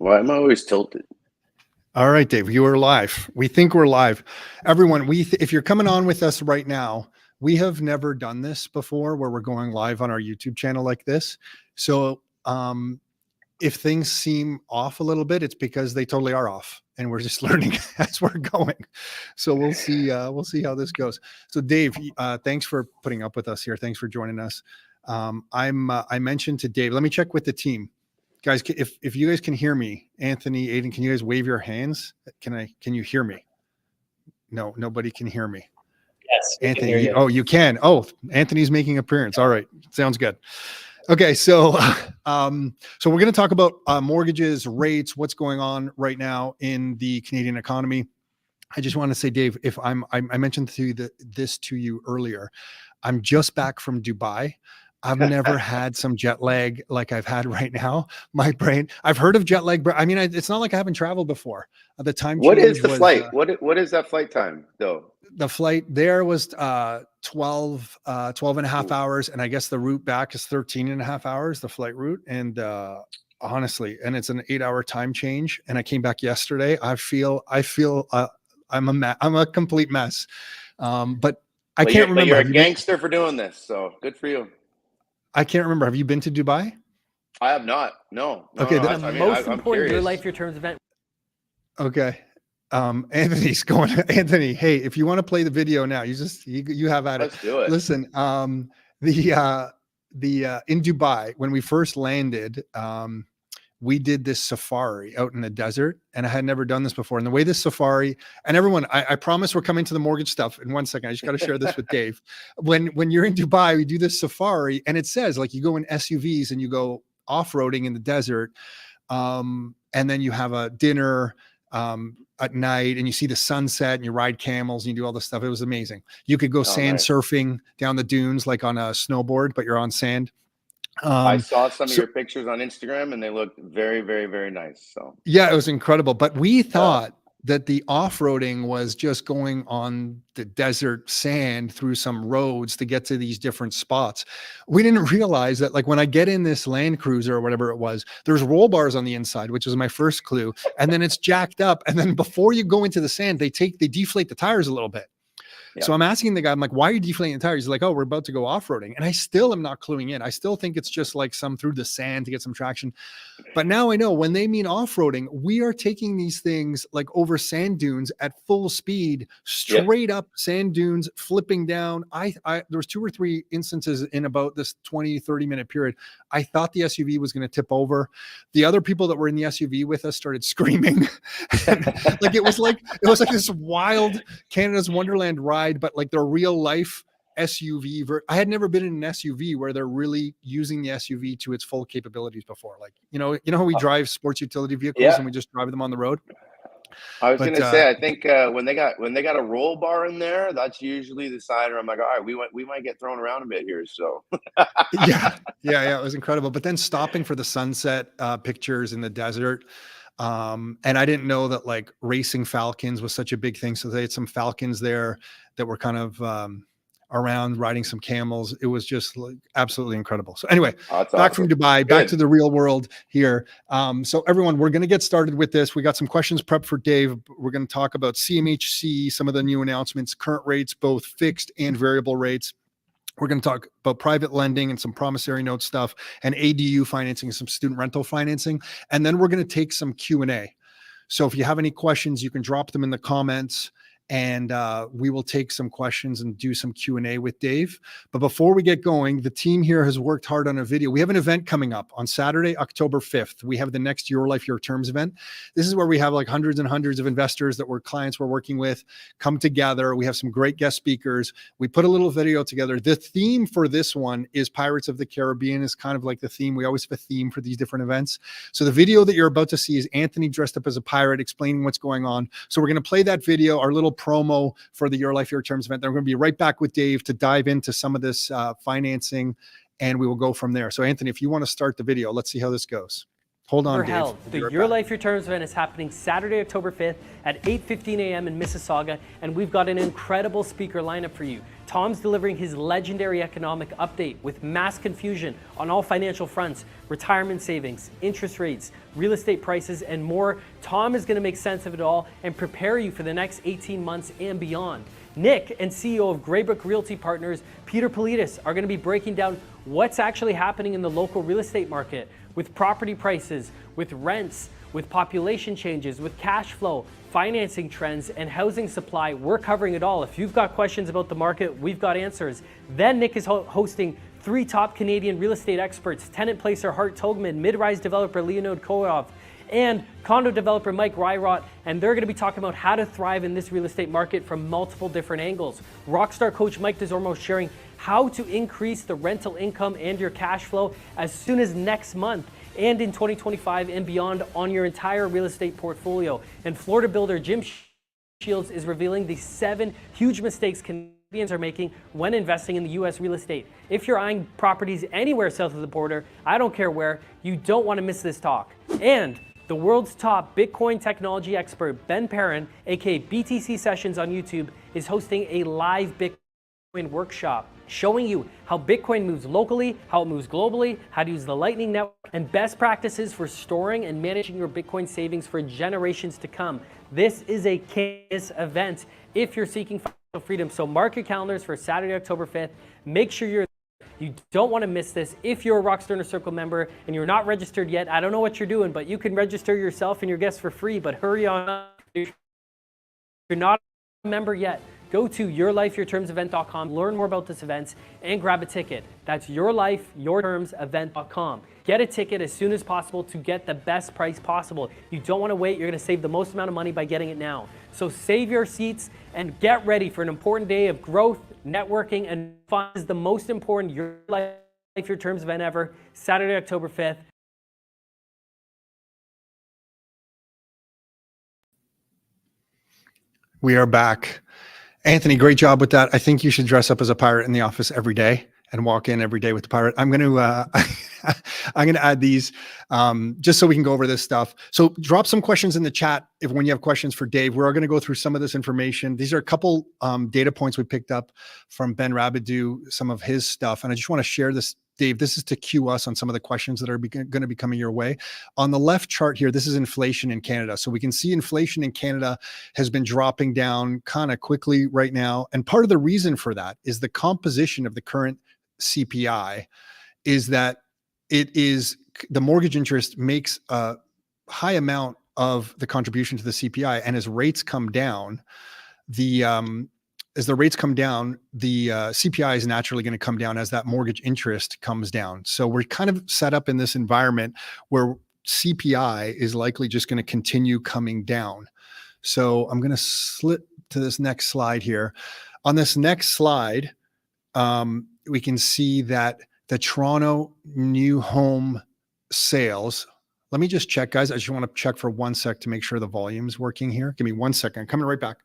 Why am I always tilted? All right, Dave, you are live. We think we're live. Everyone, if you're coming on with us right now, we have never done this before where we're going live on our YouTube channel like this. So if things seem off a little bit, it's because they totally are off and we're just learning as we're going. So we'll see how this goes. So Dave, thanks for putting up with us here. Thanks for joining us. I mentioned to Dave, let me check with the team. Guys, if you guys can hear me, Anthony, Aiden, can you guys wave your hands? Can you hear me? No, nobody can hear me. Yes, Anthony. You can. Oh, Anthony's making an appearance. All right, sounds good. Okay, so we're going to talk about mortgages, rates, what's going on right now in the Canadian economy. I just want to say, Dave, I mentioned this to you earlier. I'm just back from Dubai. I've never had some jet lag like I've had right now. My brain, I've heard of jet lag, but I mean, it's not like I haven't traveled before. The time What change is the was, flight? What is that flight time though? The flight there was 12 and a half hours. And I guess the route back is 13 and a half hours, the flight route. And honestly, and it's an 8-hour time change. And I came back yesterday. I feel I'm a complete mess. But I can't remember. But you're a gangster for doing this. So good for you. I can't remember. Have you been to Dubai? I have not. No. Okay. The most important Your Life, Your Terms event. Okay. Anthony's going. Anthony, hey, if you want to play the video now, you have at it. Let's do it. Listen, in Dubai, when we first landed, we did this safari out in the desert, and I had never done this before. And the way this safari, and everyone, I promise we're coming to the mortgage stuff in 1 second. I just got to share this with Dave. When you're in Dubai, we do this safari, and it says like you go in SUVs and you go off-roading in the desert, and then you have a dinner at night, and you see the sunset, and you ride camels, and you do all this stuff. It was amazing. You could go sand surfing down the dunes like on a snowboard, but you're on sand. I saw some of your pictures on Instagram and they looked very, very, very nice. So yeah, it was incredible. But we thought that the off-roading was just going on the desert sand through some roads to get to these different spots. We didn't realize that, like, when I get in this Land Cruiser or whatever it was, there's roll bars on the inside, which was my first clue. And then it's jacked up. And then before you go into the sand, they deflate the tires a little bit. Yeah. So I'm asking the guy, I'm like, why are you deflating the tires? He's like, oh, we're about to go off-roading. And I still am not cluing in. I still think it's just like some through the sand to get some traction. But now I know when they mean off-roading, we are taking these things like over sand dunes at full speed, straight up sand dunes, flipping down. There was 2 or 3 instances in about this 20-30 minute period. I thought the SUV was going to tip over. The other people that were in the SUV with us started screaming. It was like this wild Canada's Wonderland ride, but like their real life SUV. I had never been in an SUV where they're really using the SUV to its full capabilities before. Like, you know how we drive sports utility vehicles and we just drive them on the road. I was going to say, I think when they got a roll bar in there, that's usually the sign where I'm like, all right, we might get thrown around a bit here. So yeah, it was incredible. But then stopping for the sunset pictures in the desert. And I didn't know that like racing falcons was such a big thing. So they had some falcons there that were kind of around riding some camels. It was just like absolutely incredible. So anyway, back from Dubai, back to the real world here. So everyone, we're going to get started with this. We got some questions prepped for Dave. We're going to talk about CMHC, some of the new announcements, current rates, both fixed and variable rates. We're going to talk about private lending and some promissory note stuff and ADU financing and some student rental financing. And then we're going to take some Q&A. So if you have any questions, you can drop them in the comments, and we will take some questions and do some Q&A with Dave. But before we get going, the team here has worked hard on a video. We have an event coming up on Saturday, October 5th. We have the next Your Life, Your Terms event. This is where we have like hundreds and hundreds of investors that clients we're working with come together. We have some great guest speakers. We put a little video together. The theme for this one is Pirates of the Caribbean is kind of like the theme. We always have a theme for these different events. So the video that you're about to see is Anthony dressed up as a pirate explaining what's going on. So we're going to play that video, our little promo for the Your Life, Your Terms event. Then we're going to be right back with Dave to dive into some of this financing, and we will go from there. So Anthony, if you want to start the video, let's see how this goes. Hold on, Ever Dave. held. The Your Life, Your Terms event is happening Saturday, October 5th at 8:15 a.m. in Mississauga, and we've got an incredible speaker lineup for you. Tom's delivering his legendary economic update with mass confusion on all financial fronts, retirement savings, interest rates, real estate prices, and more. Tom is going to make sense of it all and prepare you for the next 18 months and beyond. Nick and CEO of Greybrook Realty Partners, Peter Politis, are going to be breaking down what's actually happening in the local real estate market with property prices, with rents, with population changes, with cash flow, financing trends, and housing supply. We're covering it all. If you've got questions about the market, we've got answers. Then Nick is hosting 3 top Canadian real estate experts, tenant placer Hart Togman, mid-rise developer Leonid Koyov, and condo developer Mike Ryrot, and they're going to be talking about how to thrive in this real estate market from multiple different angles. Rockstar coach Mike DeZormo sharing how to increase the rental income and your cash flow as soon as next month and in 2025 and beyond on your entire real estate portfolio. And Florida builder Jim Shields is revealing the 7 huge mistakes Canadians are making when investing in the U.S. real estate. If you're eyeing properties anywhere south of the border, I don't care where, you don't want to miss this talk. And the world's top Bitcoin technology expert, Ben Perrin, aka BTC Sessions on YouTube, is hosting a live Bitcoin workshop showing you how Bitcoin moves locally, how it moves globally, how to use the Lightning Network, and best practices for storing and managing your Bitcoin savings for generations to come. This is a case event if you're seeking financial freedom. So mark your calendars for Saturday, October 5th. Make sure you're there. You don't want to miss this. If you're a Rockstar Inner Circle member and you're not registered yet, I don't know what you're doing, but you can register yourself and your guests for free, but hurry on up. If you're not a member yet, go to yourlifeyourtermsevent.com, learn more about this event, and grab a ticket. That's yourlifeyourtermsevent.com. Get a ticket as soon as possible to get the best price possible. You don't want to wait. You're going to save the most amount of money by getting it now. So save your seats and get ready for an important day of growth, networking, and fun. This is the most important Your Life, Your Terms event ever, Saturday, October 5th. We are back. Anthony, great job with that. I think you should dress up as a pirate in the office every day and walk in every day with the pirate. I'm going to I'm going to add these just so we can go over this stuff. So drop some questions in the chat when you have questions for Dave. We're going to go through some of this information. These are a couple data points we picked up from Ben Rabideau, some of his stuff, and I just want to share this. Dave, this is to cue us on some of the questions that are going to be coming your way. On the left chart here, this is inflation in Canada. So we can see inflation in Canada has been dropping down kind of quickly right now. And part of the reason for that is the composition of the current CPI is that it is the mortgage interest makes a high amount of the contribution to the CPI. And as rates come down, the CPI is naturally going to come down as that mortgage interest comes down. So we're kind of set up in this environment where CPI is likely just going to continue coming down. So I'm going to slip to this next slide here. On this next slide, we can see that the Toronto new home sales. Let me just check, guys. I just want to check for 1 sec to make sure the volume is working here. Give me 1 second. I'm coming right back.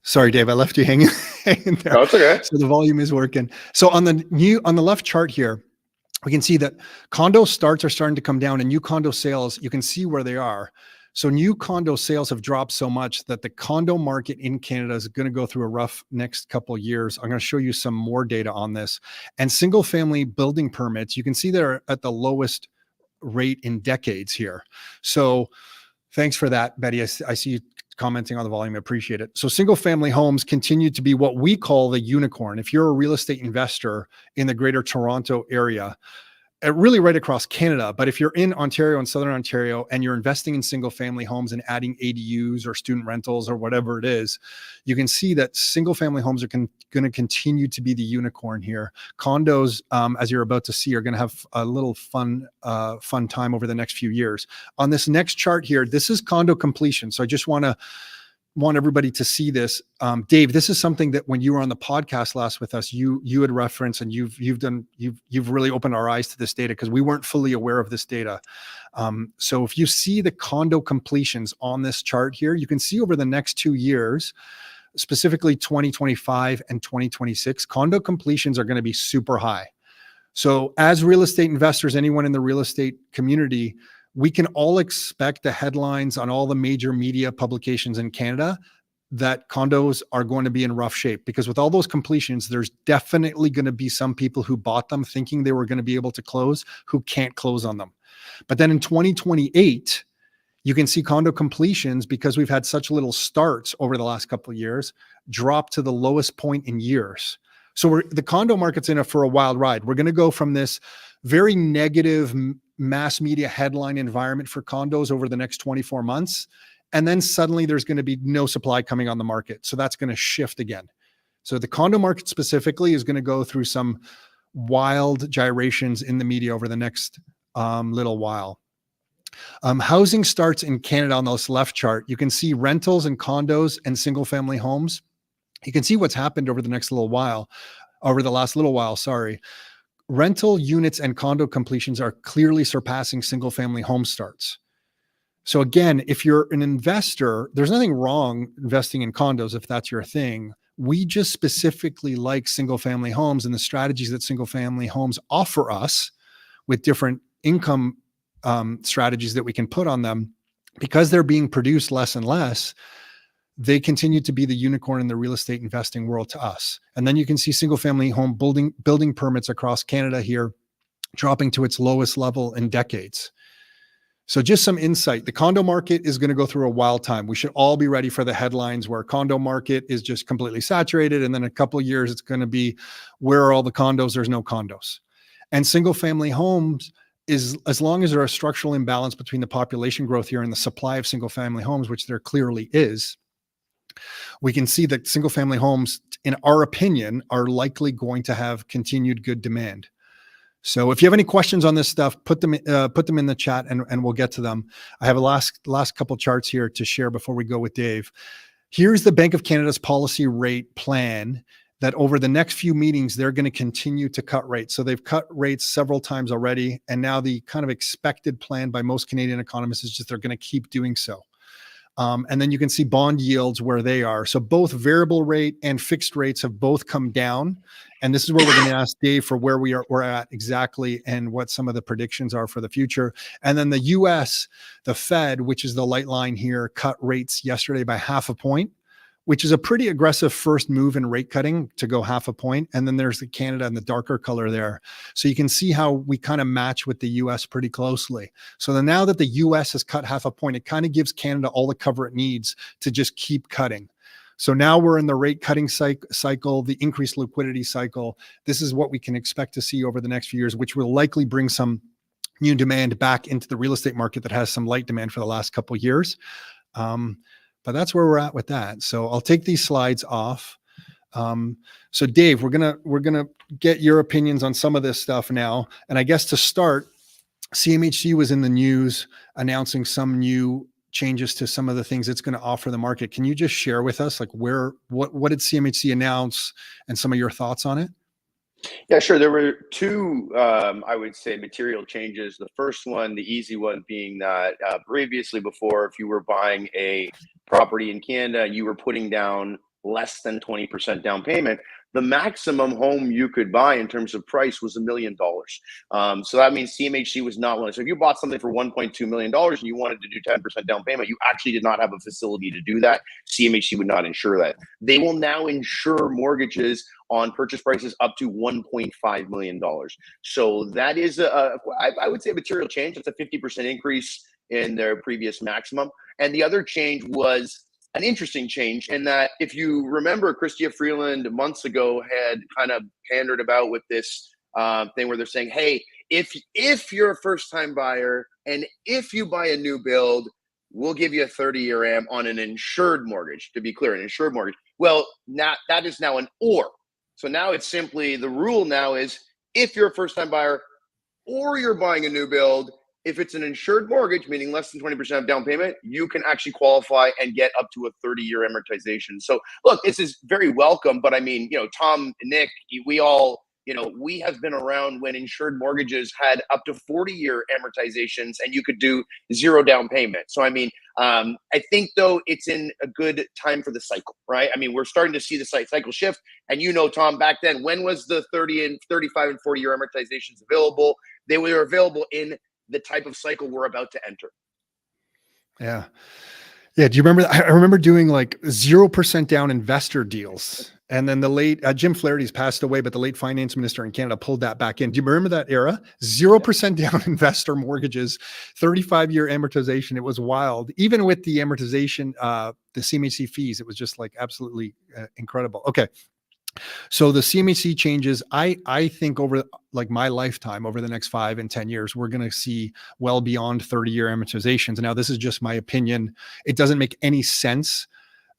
Sorry, Dave, I left you hanging there. No, it's okay. So the volume is working. So on the left chart here, we can see that condo starts are starting to come down and new condo sales, you can see where they are. So new condo sales have dropped so much that the condo market in Canada is going to go through a rough next couple of years. I'm going to show you some more data on this. And single family building permits, you can see they're at the lowest rate in decades here. So thanks for that, Betty. I see you commenting on the volume. I appreciate it. So single family homes continue to be what we call the unicorn. If you're a real estate investor in the greater Toronto area, really right across Canada, but if you're in Ontario and Southern Ontario and you're investing in single family homes and adding ADUs or student rentals or whatever it is, you can see that single family homes are going to continue to be the unicorn here. Condos, as you're about to see, are going to have a little fun time over the next few years. On this next chart here, this is condo completion. So I just want to want everybody to see this. Dave, this is something that when you were on the podcast last with us, you had referenced, and you've really opened our eyes to this data, because we weren't fully aware of this data. So if you see the condo completions on this chart here, you can see over the next 2 years, specifically 2025 and 2026, condo completions are going to be super high. So as real estate investors, anyone in the real estate community, we can all expect the headlines on all the major media publications in Canada that condos are going to be in rough shape, because with all those completions, there's definitely going to be some people who bought them thinking they were going to be able to close, who can't close on them. But then in 2028, you can see condo completions, because we've had such little starts over the last couple of years, drop to the lowest point in years. So the condo market's for a wild ride. We're going to go from this very negative mass media headline environment for condos over the next 24 months. And then suddenly there's going to be no supply coming on the market. So that's going to shift again. So the condo market specifically is going to go through some wild gyrations in the media over the next little while. Housing starts in Canada on this left chart. You can see rentals and condos and single family homes. You can see what's happened over the last little while, sorry. Rental units and condo completions are clearly surpassing single family home starts. So again, if you're an investor, there's nothing wrong investing in condos if that's your thing. We just specifically like single family homes and the strategies that single family homes offer us with different income strategies that we can put on them. Because they're being produced less and less, they continue to be the unicorn in the real estate investing world to us. And then you can see single family home building permits across Canada here dropping to its lowest level in decades. So just some insight. The condo market is going to go through a wild time. We should all be ready for the headlines where condo market is just completely saturated. And then in a couple of years, it's going to be, where are all the condos? There's no condos. And single family homes is, as long as there's a structural imbalance between the population growth here and the supply of single family homes, which there clearly is, we can see that single family homes, in our opinion, are likely going to have continued good demand. So if you have any questions on this stuff, put them in the chat and we'll get to them. I have a last couple charts here to share before we go with Dave. Here's the Bank of Canada's policy rate plan, that over the next few meetings, they're going to continue to cut rates. So they've cut rates several times already. And now the kind of expected plan by most Canadian economists is just they're going to keep doing so. And then you can see bond yields where they are. So both variable rate and fixed rates have both come down. And this is where we're going to ask Dave for where we're at exactly and what some of the predictions are for the future. And then the US, the Fed, which is the light line here, cut rates yesterday by 0.5 point, which is a pretty aggressive first move in rate cutting to go 0.5 point. And then there's the Canada and the darker color there. So you can see how we kind of match with the US pretty closely. So then now that the US has cut 0.5 point, it kind of gives Canada all the cover it needs to just keep cutting. So now we're in the rate cutting cycle, the increased liquidity cycle. This is what we can expect to see over the next few years, which will likely bring some new demand back into the real estate market that has some light demand for the last couple of years. But that's where we're at with that. So I'll take these slides off. So Dave, we're gonna get your opinions on some of this stuff now. And I guess to start, CMHC was in the news announcing some new changes to some of the things it's going to offer the market. Can you just share with us, like, what did CMHC announce and some of your thoughts on it? Yeah, sure. There were two, I would say, material changes. The first one, the easy one, being that previously, before, if you were buying a property in Canada, you were putting down less than 20% down payment. The maximum home you could buy in terms of price was $1 million. So that means CMHC was not willing. So if you bought something for $1.2 million and you wanted to do 10% down payment, you actually did not have a facility to do that. CMHC would not insure that. They will now insure mortgages on purchase prices up to $1.5 million. So that is, I would say, a material change. It's a 50% increase in their previous maximum. And the other change was an interesting change in that, if you remember, Chrystia Freeland months ago had kind of pandered about with this thing where they're saying, hey, if you're a first-time buyer and if you buy a new build, we'll give you a 30-year AM on an insured mortgage. To be clear, an insured mortgage. Well, now that is now an or. So now it's simply, the rule now is, if you're a first-time buyer or you're buying a new build, if it's an insured mortgage, meaning less than 20% of down payment, you can actually qualify and get up to a 30-year amortization. So look, this is very welcome, but I mean, Tom, Nick, we all, we have been around when insured mortgages had up to 40-year amortizations and you could do 0 down payment. So, I mean, I think though it's in a good time for the cycle, right? I mean, we're starting to see the cycle shift. And Tom, back then, when was the 30 and 35 and 40-year amortizations available? They were available in the type of cycle we're about to enter. Yeah. Yeah. Do you remember? I remember doing like 0% down investor deals. And then the late Jim Flaherty's passed away, but the late finance minister in Canada pulled that back in. Do you remember that era? 0% down investor mortgages, 35-year amortization. It was wild. Even with the amortization, the CMHC fees, it was just like absolutely incredible. Okay. So the CMHC changes, I think over like my lifetime, over the next 5 and 10 years, we're going to see well beyond 30-year amortizations. Now, this is just my opinion. It doesn't make any sense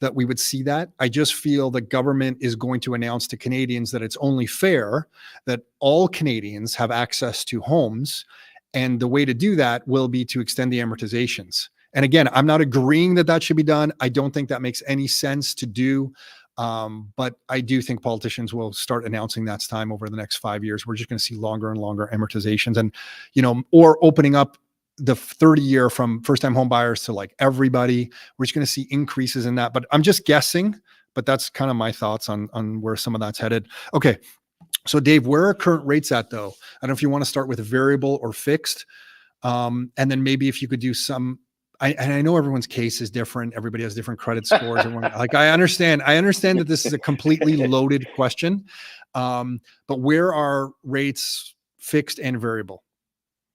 that we would see that. I just feel the government is going to announce to Canadians that it's only fair that all Canadians have access to homes. And the way to do that will be to extend the amortizations. And again, I'm not agreeing that that should be done. I don't think that makes any sense to do. But I do think politicians will start announcing that's time over the next 5 years. We're just going to see longer and longer amortizations and, or opening up the 30-year from first-time home buyers to like everybody. We're just going to see increases in that, but I'm just guessing, but that's kind of my thoughts on where some of that's headed. Okay. So Dave, where are current rates at though? I don't know if you want to start with variable or fixed. And then maybe if you could do some, I know everyone's case is different. Everybody has different credit scores. I understand that this is a completely loaded question. But where are rates fixed and variable?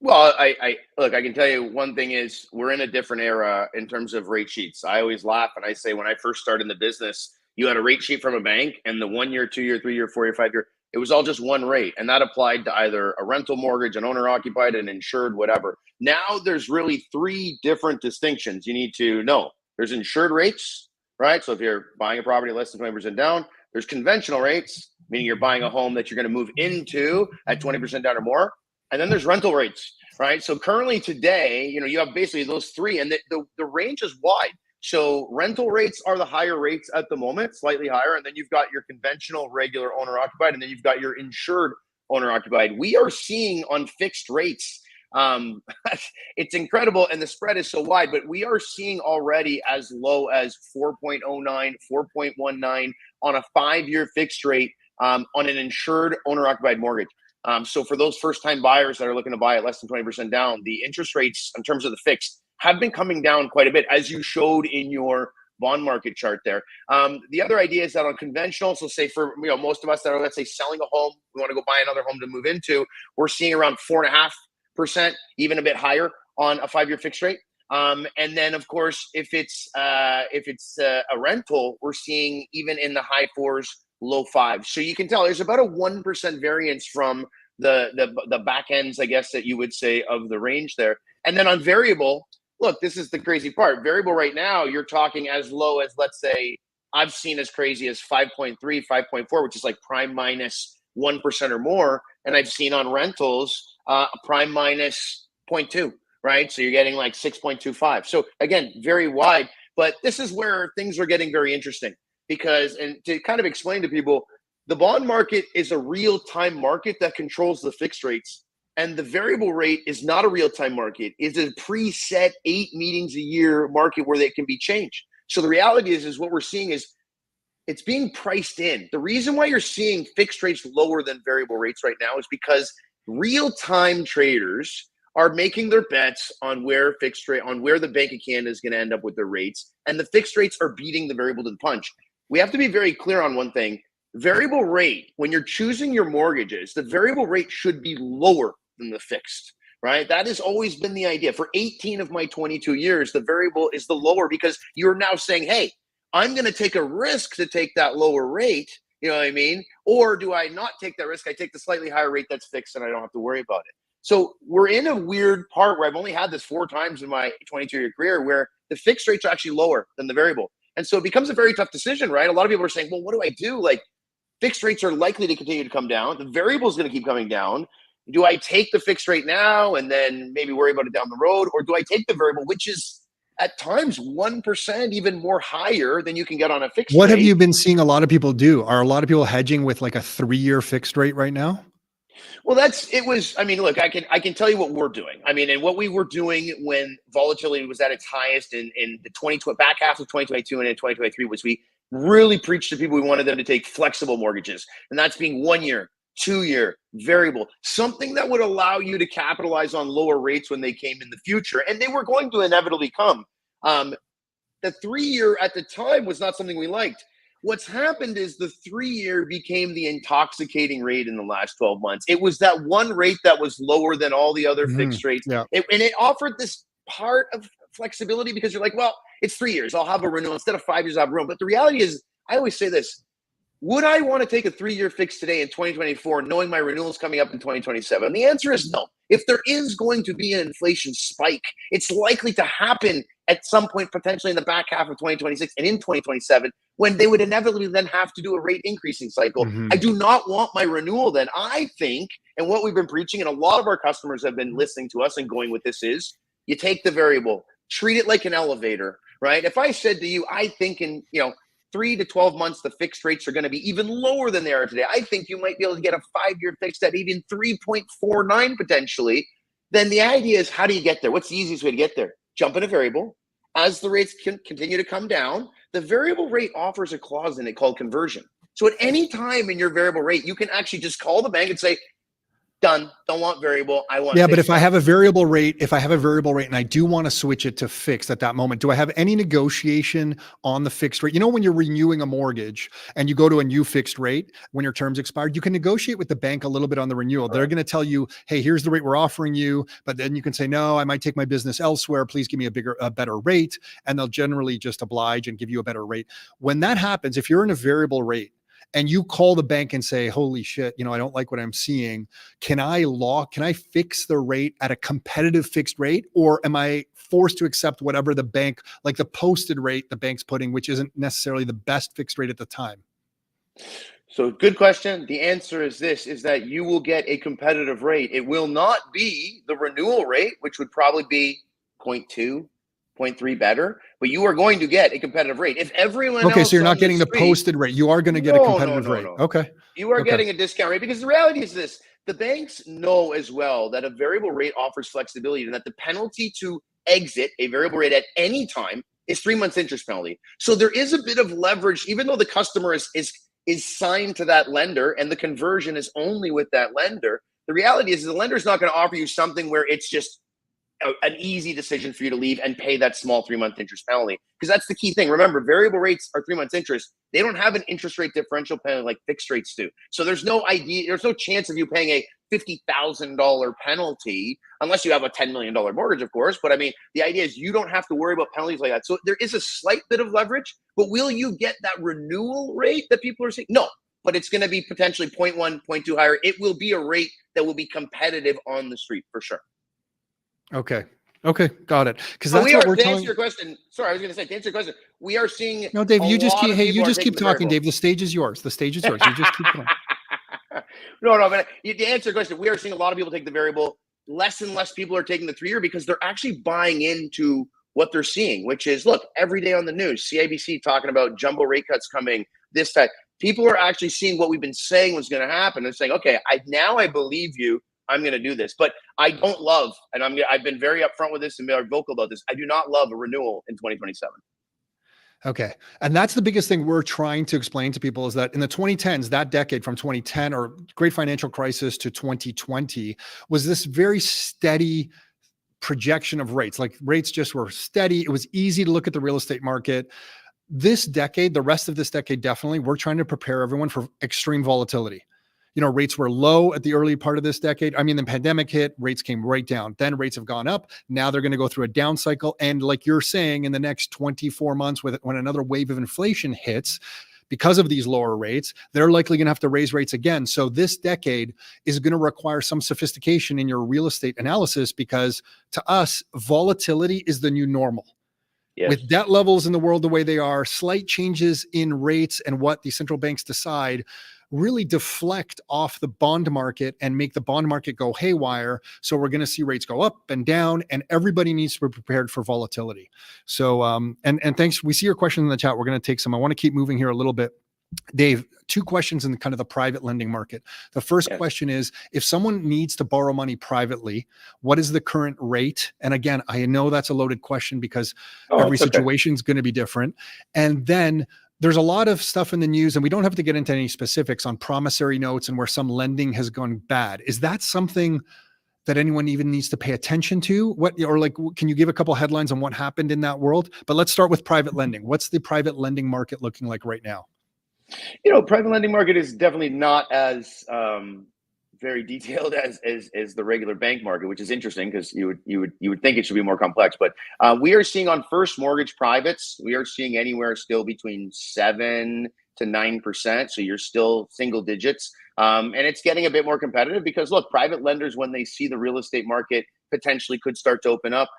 Well, I look, I can tell you one thing is we're in a different era in terms of rate sheets. I always laugh and I say, when I first started in the business, you had a rate sheet from a bank and the 1 year, 2 year, 3 year, 4 year, 5 year, it was all just one rate. And that applied to either a rental mortgage, an owner occupied, an insured, whatever. Now there's really 3 different distinctions you need to know. There's insured rates, right? So if you're buying a property less than 20% down, there's conventional rates, meaning you're buying a home that you're going to move into at 20% down or more. And then there's rental rates, right? So currently today, you have basically those 3 and the range is wide. So rental rates are the higher rates at the moment, slightly higher. And then you've got your conventional regular owner occupied, and then you've got your insured owner occupied. We are seeing on fixed rates, it's incredible. And the spread is so wide, but we are seeing already as low as 4.09, 4.19 on a 5-year fixed rate on an insured owner occupied mortgage. So for those first time buyers that are looking to buy at less than 20% down, the interest rates in terms of the fixed have been coming down quite a bit, as you showed in your bond market chart there. The other idea is that on conventional, so say for most of us that are, let's say, selling a home, we want to go buy another home to move into, we're seeing around 4.5%, even a bit higher on a 5-year fixed rate. And then of course, if it's a rental, we're seeing even in the high 4s, low 5s. So you can tell there's about a 1% variance from the back ends, I guess, that you would say of the range there. And then on variable, look, this is the crazy part. Variable right now, you're talking as low as, let's say, I've seen as crazy as 5.3, 5.4, which is like prime minus 1% or more. And I've seen on rentals, prime minus 0.2, right? So you're getting like 6.25. So again, very wide. But this is where things are getting very interesting because, and to kind of explain to people, the bond market is a real-time market that controls the fixed rates. And the variable rate is not a real-time market. It's a preset 8 meetings a year market where they can be changed. So the reality is what we're seeing is it's being priced in. The reason why you're seeing fixed rates lower than variable rates right now is because real-time traders are making their bets on where the Bank of Canada is going to end up with their rates. And the fixed rates are beating the variable to the punch. We have to be very clear on one thing. Variable rate, when you're choosing your mortgages, the variable rate should be lower than the fixed, right? That has always been the idea. For 18 of my 22 years, the variable is the lower because you're now saying, hey, I'm going to take a risk to take that lower rate, you know what I mean? Or do I not take that risk? I take the slightly higher rate that's fixed and I don't have to worry about it. So we're in a weird part where I've only had this 4 times in my 22-year career where the fixed rates are actually lower than the variable. And so it becomes a very tough decision, right? A lot of people are saying, well, what do I do? Like, fixed rates are likely to continue to come down. The variable is going to keep coming down. do I take the fixed rate now and then maybe worry about it down the road? Or do I take the variable, which is at times 1%, even more higher than you can get on a fixed What rate? have you been seeing a lot of people do? Are a lot of people hedging with like a 3-year fixed rate right now? Well, I mean, look, I can tell you what we're doing. I mean, and what we were doing when volatility was at its highest in the back half of 2022 and in 2023 was we really preached to people we wanted them to take flexible mortgages. And that's being 1 year, 2 year, variable, something that would allow you to capitalize on lower rates when they came in the future. And they were going to inevitably come. The 3-year at the time was not something we liked. What's happened is the 3-year became the intoxicating rate in the last 12 months. It was that one rate that was lower than all the other fixed rates. Yeah. And it offered this part of flexibility because you're like, well, it's 3 years. I'll have a renewal. Instead of 5 years, I'll have a renewal. But the reality is, I always say this, would I want to take a 3-year fix today in 2024, knowing my renewal is coming up in 2027? And the answer is no. If there is going to be an inflation spike, it's likely to happen at some point, potentially in the back half of 2026 and in 2027, when they would inevitably then have to do a rate increasing cycle. I do not want my renewal then. I think, and what we've been preaching, and a lot of our customers have been listening to us and going with this is, you take the variable, treat it like an elevator, right? If I said to you, I think in, 3 to 12 months, the fixed rates are going to be even lower than they are today. I think you might be able to get a 5-year fixed at even 3.49 potentially. Then the idea is, how do you get there? What's the easiest way to get there? Jump in a variable. As the rates can continue to come down, the variable rate offers a clause in it called conversion. So at any time in your variable rate, you can actually just call the bank and say, done, don't want variable, I want but if fixed. I have a variable rate, and I do want to switch it to fixed at that moment, do I have any negotiation on the fixed rate? When you're renewing a mortgage and you go to a new fixed rate, when your term's expired, you can negotiate with the bank a little bit on the renewal. They're going to tell you, hey, here's the rate we're offering you, but then you can say, no, I might take my business elsewhere. Please give me a better rate. And they'll generally just oblige and give you a better rate. When that happens, if you're in a variable rate, and you call the bank and say, holy shit, I don't like what I'm seeing. Can I fix the rate at a competitive fixed rate? Or am I forced to accept whatever the bank, like the posted rate the bank's putting, which isn't necessarily the best fixed rate at the time? So good question. The answer is this, is that you will get a competitive rate. It will not be the renewal rate, which would probably be 0.2, 0.3 better, but you are going to get a competitive rate. If everyone else, so you're not getting the posted rate. You are going to get a competitive rate. Okay. You are getting a discount rate, because the reality is this, the banks know as well that a variable rate offers flexibility and that the penalty to exit a variable rate at any time is 3 months interest penalty. So there is a bit of leverage, even though the customer is signed to that lender and the conversion is only with that lender. The reality is the lender is not going to offer you something where it's just an easy decision for you to leave and pay that small 3-month interest penalty, because that's the key thing. Remember, variable rates are 3 months interest. They don't have an interest rate differential penalty like fixed rates do. So there's no chance of you paying a $50,000 penalty unless you have a $10 million mortgage, of course. But I mean, the idea is you don't have to worry about penalties like that. So there is a slight bit of leverage, but will you get that renewal rate that people are saying? No, but it's going to be potentially 0.1, 0.2 higher. It will be a rate that will be competitive on the street for sure. Okay, got it. Because that's what we're to telling. Answer your question. Sorry, I was going to say, to answer your question, we are seeing. No, Dave, you just keep talking, variable. Dave. The stage is yours. You just keep going. No, but to answer your question, we are seeing a lot of people take the variable. Less and less people are taking the 3-year because they're actually buying into what they're seeing, which is, look, every day on the news, CIBC talking about jumbo rate cuts coming, this type. People are actually seeing what we've been saying was going to happen. They're saying, okay, I believe you. I'm going to do this, but I don't love, and I've been very upfront with this and very vocal about this. I do not love a renewal in 2027. Okay. And that's the biggest thing we're trying to explain to people, is that in the 2010s, that decade from 2010 or great financial crisis to 2020 was this very steady projection of rates. Like rates just were steady. It was easy to look at the real estate market. This decade, the rest of this decade, definitely, we're trying to prepare everyone for extreme volatility. Rates were low at the early part of this decade. I mean, the pandemic hit, rates came right down. Then rates have gone up. Now they're going to go through a down cycle. And like you're saying, in the next 24 months, when another wave of inflation hits, because of these lower rates, they're likely going to have to raise rates again. So this decade is going to require some sophistication in your real estate analysis, because to us, volatility is the new normal. Yes. With debt levels in the world the way they are, slight changes in rates and what the central banks decide, really deflect off the bond market and make the bond market go haywire. So we're going to see rates go up and down, and everybody needs to be prepared for volatility. So, and thanks. We see your question in the chat. We're going to take some. I want to keep moving here a little bit. Dave, two questions in kind of the private lending market. The first question is, if someone needs to borrow money privately, what is the current rate? And again, I know that's a loaded question because every situation is going to be different. And then there's a lot of stuff in the news, and we don't have to get into any specifics on promissory notes and where some lending has gone bad. Is that something that anyone even needs to pay attention to? Can you give a couple headlines on what happened in that world? But let's start with private lending. What's the private lending market looking like right now? Private lending market is definitely not as very detailed as the regular bank market, which is interesting because you would think it should be more complex. But we are seeing on first mortgage privates, we are seeing anywhere still between 7 to 9%. So you're still single digits, and it's getting a bit more competitive because look, private lenders, when they see the real estate market potentially could start to open up,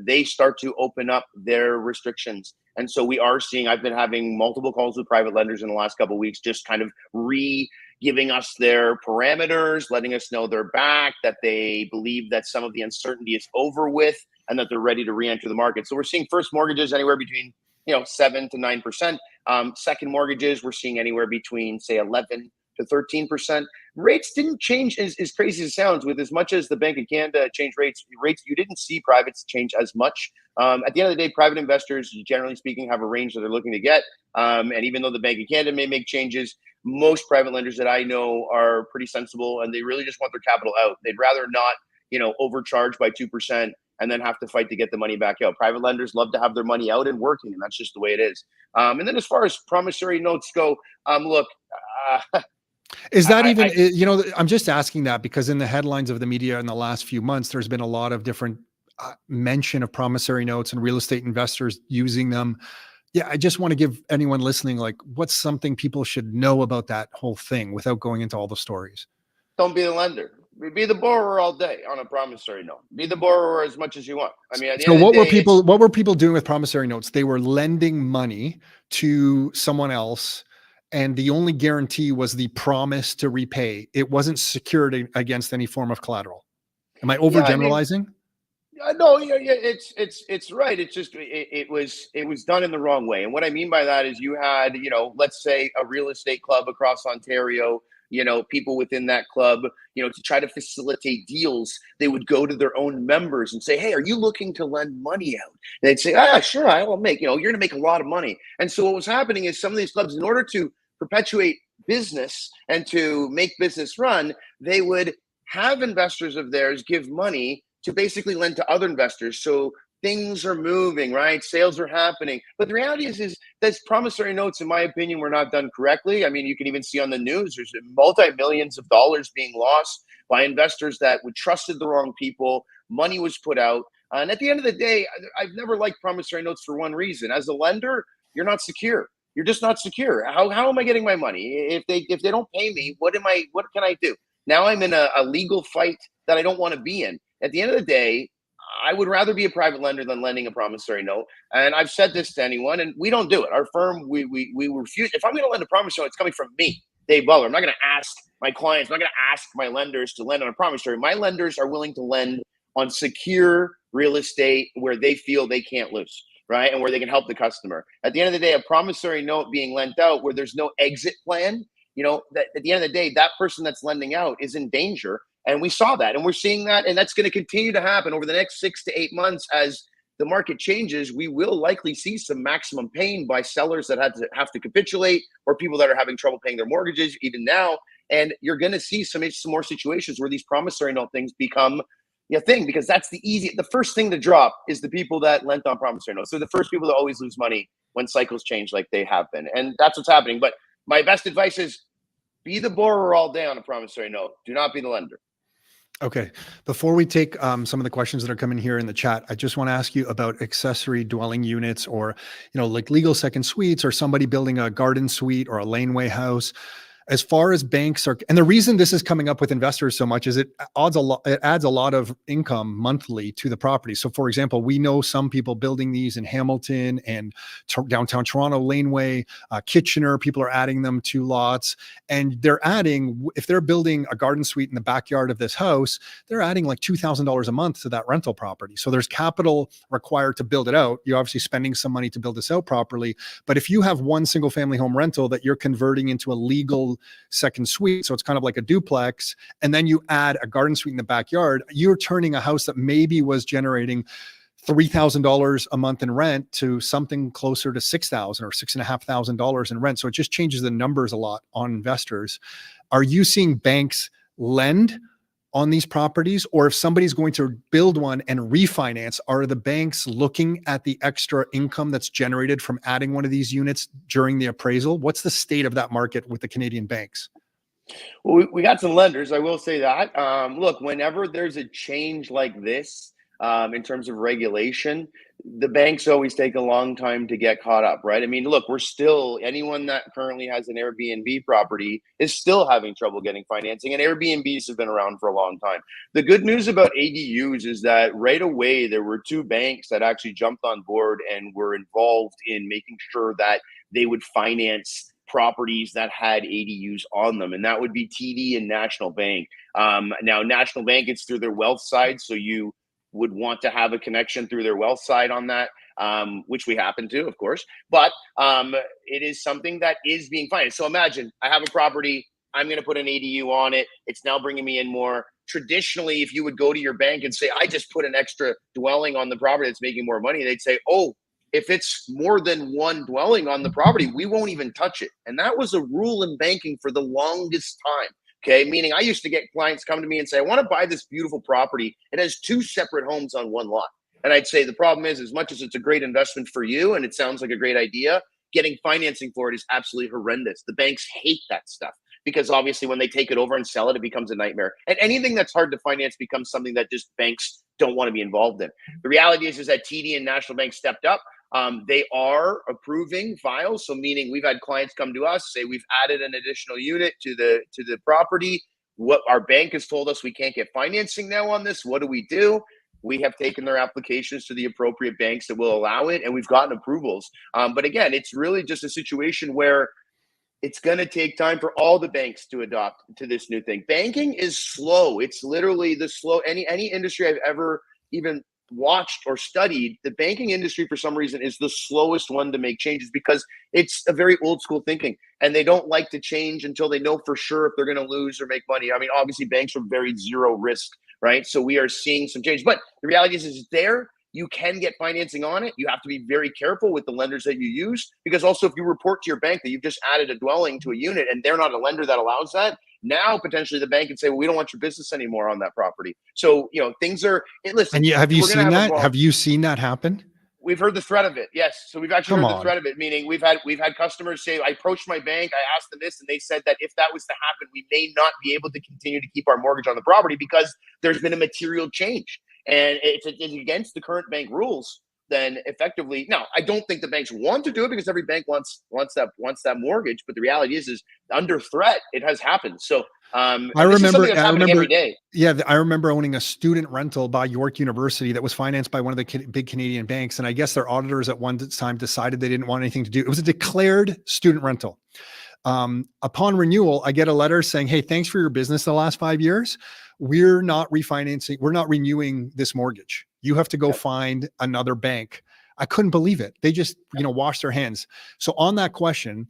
they start to open up their restrictions. And so we are seeing, I've been having multiple calls with private lenders in the last couple of weeks, just kind of giving us their parameters, letting us know they're back, that they believe that some of the uncertainty is over with, and that they're ready to re-enter the market. So we're seeing first mortgages anywhere between 7 to 9%. Second mortgages, we're seeing anywhere between, say, 11 to 13%. Rates didn't change as crazy as it sounds. With as much as the Bank of Canada changed rates, you didn't see privates change as much. At the end of the day, private investors, generally speaking, have a range that they're looking to get. And even though the Bank of Canada may make changes, most private lenders that I know are pretty sensible, and they really just want their capital out. They'd rather not, overcharge by 2% and then have to fight to get the money back out. Private lenders love to have their money out and working, and that's just the way it is. And then as far as promissory notes go, look, is that I'm just asking that because in the headlines of the media in the last few months, there's been a lot of different mention of promissory notes and real estate investors using them. Yeah, I just want to give anyone listening, what's something people should know about that whole thing without going into all the stories? Don't be the lender. Be the borrower all day on a promissory note. Be the borrower as much as you want. I mean, what were people doing with promissory notes? They were lending money to someone else, and the only guarantee was the promise to repay. It wasn't secured against any form of collateral. Am I overgeneralizing? No, it's right. It's just it was done in the wrong way. And what I mean by that is you had, let's say a real estate club across Ontario, people within that club, to try to facilitate deals, they would go to their own members and say, hey, are you looking to lend money out? And they'd say, sure, I will make, you're going to make a lot of money. And so what was happening is some of these clubs, in order to perpetuate business and to make business run, they would have investors of theirs give money to basically lend to other investors. So things are moving, right? Sales are happening. But the reality is that promissory notes, in my opinion, were not done correctly. I mean, you can even see on the news, there's multi-millions of dollars being lost by investors that would trusted the wrong people. Money was put out. And at the end of the day, I've never liked promissory notes for one reason. As a lender, you're not secure. You're just not secure. How am I getting my money? If they don't pay me, what can I do? Now I'm in a legal fight that I don't want to be in. At the end of the day, I would rather be a private lender than lending a promissory note. And I've said this to anyone, and we don't do it. Our firm, we refuse. If I'm going to lend a promissory note, it's coming from me, Dave Butler. I'm not going to ask my clients, I'm not going to ask my lenders to lend on a promissory. My lenders are willing to lend on secure real estate where they feel they can't lose, right? And where they can help the customer. At the end of the day, a promissory note being lent out where there's no exit plan, that at the end of the day, that person that's lending out is in danger. And we saw that, and we're seeing that, and that's going to continue to happen over the next 6 to 8 months as the market changes. We will likely see some maximum pain by sellers that have to capitulate, or people that are having trouble paying their mortgages even now. And you're going to see some more situations where these promissory note things become a thing, because that's the first thing to drop is the people that lent on promissory notes. So the first people to always lose money when cycles change like they have been, and that's what's happening. But my best advice is be the borrower all day on a promissory note. Do not be the lender. Okay. Before we take some of the questions that are coming here in the chat, I just want to ask you about accessory dwelling units, or, like legal second suites, or somebody building a garden suite or a laneway house. As far as banks are, and the reason this is coming up with investors so much is it adds a lot of income monthly to the property. So for example, we know some people building these in Hamilton and downtown Toronto Laneway, Kitchener, people are adding them to lots, and they're adding, if they're building a garden suite in the backyard of this house, they're adding like $2,000 a month to that rental property. So there's capital required to build it out. You're obviously spending some money to build this out properly. But if you have one single family home rental that you're converting into a legal second suite, so it's kind of like a duplex, and then you add a garden suite in the backyard, you're turning a house that maybe was generating $3,000 a month in rent to something closer to $6,000 or $6,500 in rent. So it just changes the numbers a lot on investors. Are you seeing banks lend on these properties, or if somebody's going to build one and refinance, are the banks looking at the extra income that's generated from adding one of these units during the appraisal? What's the state of that market with the Canadian banks? Well, we got some lenders, I will say that. Look, whenever there's a change like this, in terms of regulation, the banks always take a long time to get caught up, right? I mean, look, anyone that currently has an Airbnb property is still having trouble getting financing, and Airbnbs have been around for a long time. The good news about ADUs is that right away, there were two banks that actually jumped on board and were involved in making sure that they would finance properties that had ADUs on them, and that would be TD and National Bank. Now, National Bank, it's through their wealth side, so you would want to have a connection through their wealth side on that, which we happen to, of course. But it is something that is being financed. So imagine I have a property, I'm going to put an ADU on it. It's now bringing me in more. Traditionally, if you would go to your bank and say, I just put an extra dwelling on the property that's making more money, they'd say, oh, if it's more than one dwelling on the property, we won't even touch it. And that was a rule in banking for the longest time. Okay, meaning I used to get clients come to me and say, I want to buy this beautiful property. It has two separate homes on one lot. And I'd say the problem is, as much as it's a great investment for you and it sounds like a great idea, getting financing for it is absolutely horrendous. The banks hate that stuff because obviously when they take it over and sell it, it becomes a nightmare. And anything that's hard to finance becomes something that just banks don't want to be involved in. The reality is that TD and National Bank stepped up. They are approving files. So meaning we've had clients come to us, say we've added an additional unit to the property. What our bank has told us, we can't get financing now on this. What do we do? We have taken their applications to the appropriate banks that will allow it, and we've gotten approvals. But again, it's really just a situation where it's going to take time for all the banks to adopt to this new thing. Banking is slow. It's literally the slow. Any industry I've ever even watched or studied, the banking industry for some reason is the slowest one to make changes because it's a very old school thinking, and they don't like to change until they know for sure if they're going to lose or make money. I mean, obviously banks are very zero risk, right? So we are seeing some change, but the reality is there. You can get financing on it. You have to be very careful with the lenders that you use, because also if you report to your bank that you've just added a dwelling to a unit and they're not a lender that allows that, now potentially the bank can say, well, we don't want your business anymore on that property. So, things are, listen. And have you seen that? Have you seen that happen? We've heard the threat of it. Yes. So we've actually heard the threat of it, meaning we've had customers say, I approached my bank, I asked them this, and they said that if that was to happen, we may not be able to continue to keep our mortgage on the property because there's been a material change. And it's against the current bank rules. Then effectively, now I don't think the banks want to do it because every bank wants that mortgage. But the reality is under threat, it has happened. So I remember every day. Yeah, I remember owning a student rental by York University that was financed by one of the big Canadian banks, and I guess their auditors at one time decided they didn't want anything to do. It was a declared student rental. Upon renewal, I get a letter saying, hey, thanks for your business the last 5 years. We're not refinancing. We're not renewing this mortgage. You have to go find another bank. I couldn't believe it. They just, washed their hands. So on that question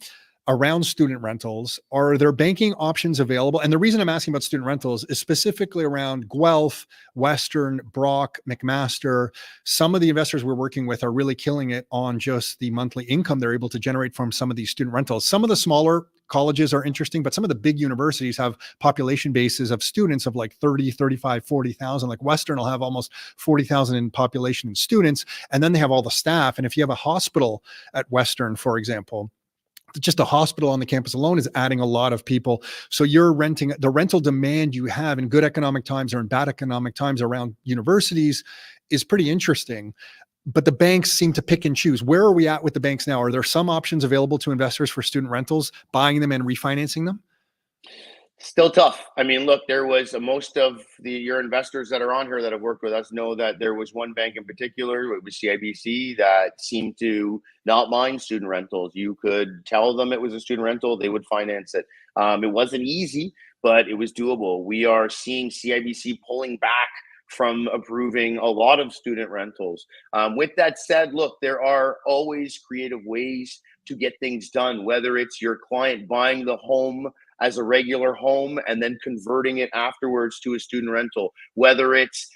around student rentals, are there banking options available? And the reason I'm asking about student rentals is specifically around Guelph, Western, Brock, McMaster. Some of the investors we're working with are really killing it on just the monthly income they're able to generate from some of these student rentals. Some of the smaller colleges are interesting, but some of the big universities have population bases of students of like 30, 35, 40,000. Like Western will have almost 40,000 in population and students. And then they have all the staff. And if you have a hospital at Western, for example, just a hospital on the campus alone is adding a lot of people. So you're renting, the rental demand you have in good economic times or in bad economic times around universities is pretty interesting. But the banks seem to pick and choose. Where are we at with the banks now? Are there some options available to investors for student rentals, buying them and refinancing them? Still tough. I mean, look, there was most of your investors that are on here that have worked with us know that there was one bank in particular, it was CIBC, that seemed to not mind student rentals. You could tell them it was a student rental, they would finance it. It wasn't easy, but it was doable. We are seeing CIBC pulling back from approving a lot of student rentals. With that said, look, there are always creative ways to get things done, whether it's your client buying the home as a regular home and then converting it afterwards to a student rental, whether it's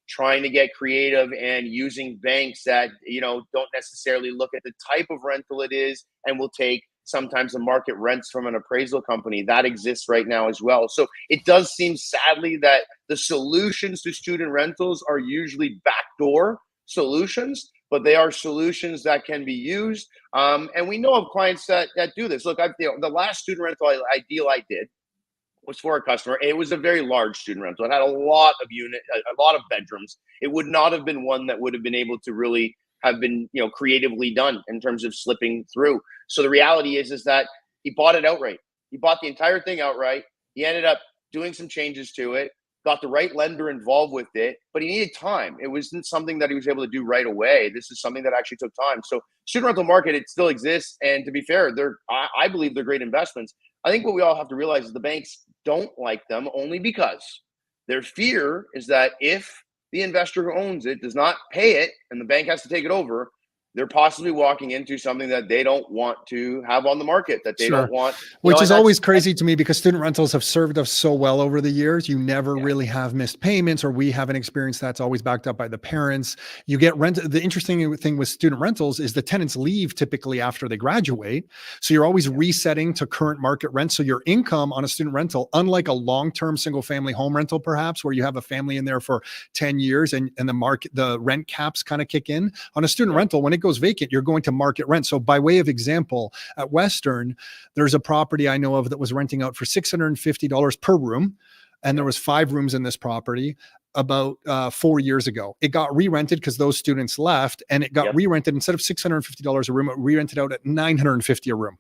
trying to get creative and using banks that don't necessarily look at the type of rental it is and will take sometimes the market rents from an appraisal company. That exists right now as well. So it does seem, sadly, that the solutions to student rentals are usually backdoor solutions, but they are solutions that can be used. And we know of clients that do this. Look, the last student rental deal I did was for a customer. It was a very large student rental. It had a lot of bedrooms. It would not have been one that would have been able to really have been, creatively done in terms of slipping through. So the reality is that he bought it outright. He bought the entire thing outright. He ended up doing some changes to it, got the right lender involved with it, but he needed time. It wasn't something that he was able to do right away. This is something that actually took time. So student rental market, it still exists. And to be fair, I believe they're great investments. I think what we all have to realize is the banks don't like them only because their fear is that if the investor who owns it does not pay it and the bank has to take it over, they're possibly walking into something that they don't want to have on the market, that they don't want. Which is always crazy to me because student rentals have served us so well over the years. You never really have missed payments, or we haven't experienced that's always backed up by the parents. You get rent. The interesting thing with student rentals is the tenants leave typically after they graduate. So you're always resetting to current market rent. So your income on a student rental, unlike a long-term single family home rental, perhaps where you have a family in there for 10 years and the rent caps kind of kick in, on a student rental, when it goes vacant, you're going to market rent. So by way of example, at Western, there's a property I know of that was renting out for $650 per room. And there was 5 rooms in this property about 4 years ago. It got re-rented because those students left, and it got re-rented instead of $650 a room, it re-rented out at $950 a room.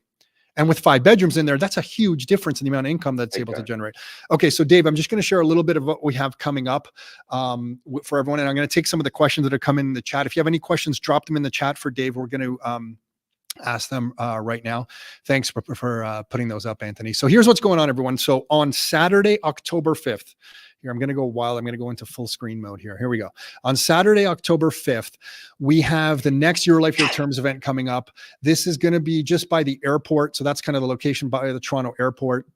And with 5 bedrooms in there, that's a huge difference in the amount of income that's able to generate. Okay, so Dave, I'm just going to share a little bit of what we have coming up for everyone. And I'm going to take some of the questions that have come in the chat. If you have any questions, drop them in the chat for Dave. We're going to ask them right now. Thanks for putting those up, Anthony. So here's what's going on, everyone. So on Saturday, October 5th, here, I'm going to go wild. I'm going to go into full screen mode here. Here we go. On Saturday, October 5th, we have the next Your Life, Your Terms event coming up. This is going to be just by the airport. So that's kind of the location by the Toronto airport.